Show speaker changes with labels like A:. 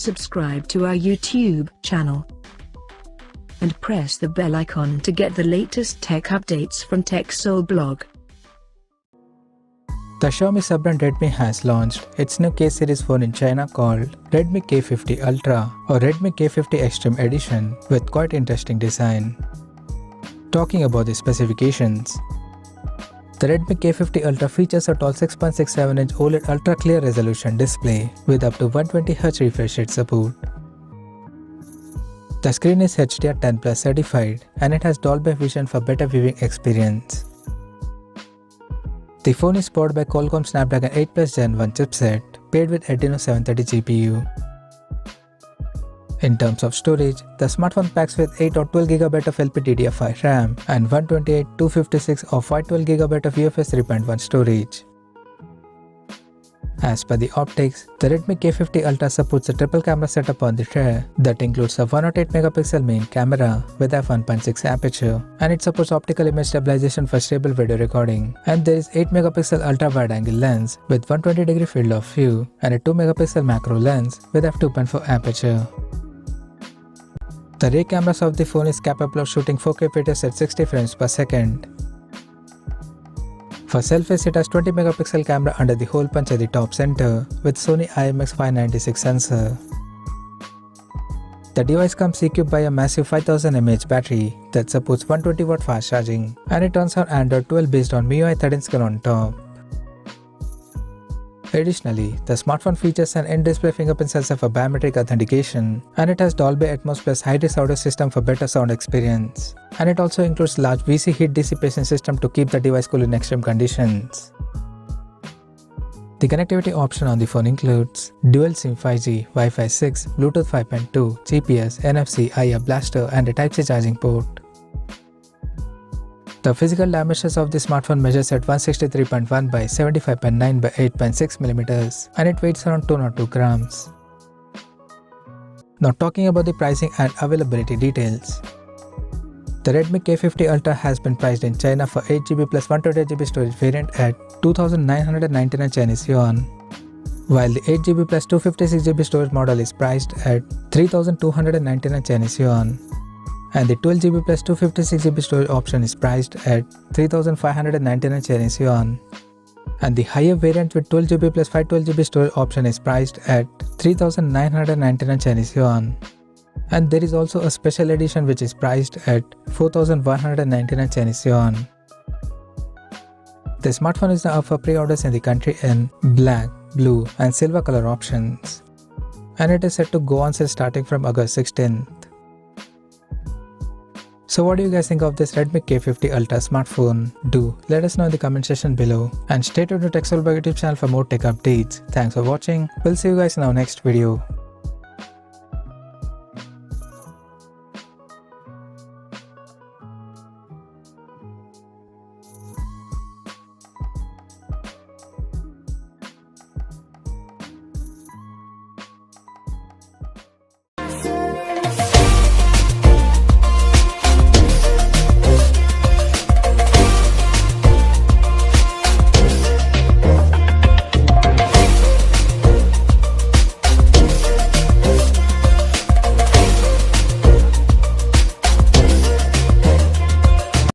A: subscribe to our YouTube channel and press the bell icon to get the latest tech updates from TechSole Blog.
B: The Xiaomi sub-brand Redmi has launched its new K series phone in China called Redmi K50 Ultra or Redmi K50 Extreme Edition with quite interesting design. Talking about the specifications, the Redmi K50 Ultra features a tall 6.67-inch OLED ultra clear resolution display with up to 120Hz refresh rate support. The screen is HDR10+ certified and it has Dolby Vision for better viewing experience. The phone is powered by Qualcomm Snapdragon 8 Plus Gen 1 chipset paired with Adreno 730 GPU. In terms of storage, the smartphone packs with 8 or 12GB of LPDDR5 RAM and 128, 256 or 512GB of UFS 3.1 storage. As per the optics, the Redmi K50 Ultra supports a triple camera setup on the rear that includes a 108MP main camera with f1.6 aperture, and it supports optical image stabilization for stable video recording, and there is 8MP ultra wide angle lens with 120° field of view and a 2MP macro lens with f2.4 aperture. The rear cameras of the phone is capable of shooting 4K videos at 60 frames per second. For selfies, it has 20MP camera under the hole punch at the top center with Sony IMX596 sensor. The device comes equipped by a massive 5000 mAh battery that supports 120W fast charging, and it runs on Android 12 based on MIUI 13 skin on top. Additionally, the smartphone features an in-display fingerprint sensor for biometric authentication, and it has Dolby Atmos plus high-res audio system for better sound experience. And it also includes large VC heat dissipation system to keep the device cool in extreme conditions. The connectivity option on the phone includes dual SIM 5G, Wi-Fi 6, Bluetooth 5.2, GPS, NFC, IR blaster, and a Type-C charging port. The physical dimensions of the smartphone measures at 163.1 by 75.9 by 8.6mm and it weighs around 202 grams. Now talking about the pricing and availability details. The Redmi K50 Ultra has been priced in China for 8GB plus 128GB storage variant at 2,999 Chinese yuan, while the 8GB plus 256GB storage model is priced at 3,299 Chinese yuan. And the 12GB plus 256GB storage option is priced at 3,599 Chinese yuan. And the higher variant with 12GB plus 512GB storage option is priced at 3,999 Chinese yuan. And there is also a special edition which is priced at 4,199 Chinese yuan. The smartphone is now up for pre-orders in the country in black, blue and silver color options. And it is set to go on sale starting from August 16th. So what do you guys think of this Redmi K50 Ultra smartphone? Do let us know in the comment section below, and stay tuned to TechSole Blog YouTube channel for more tech updates. Thanks for watching. We'll see you guys in our next video.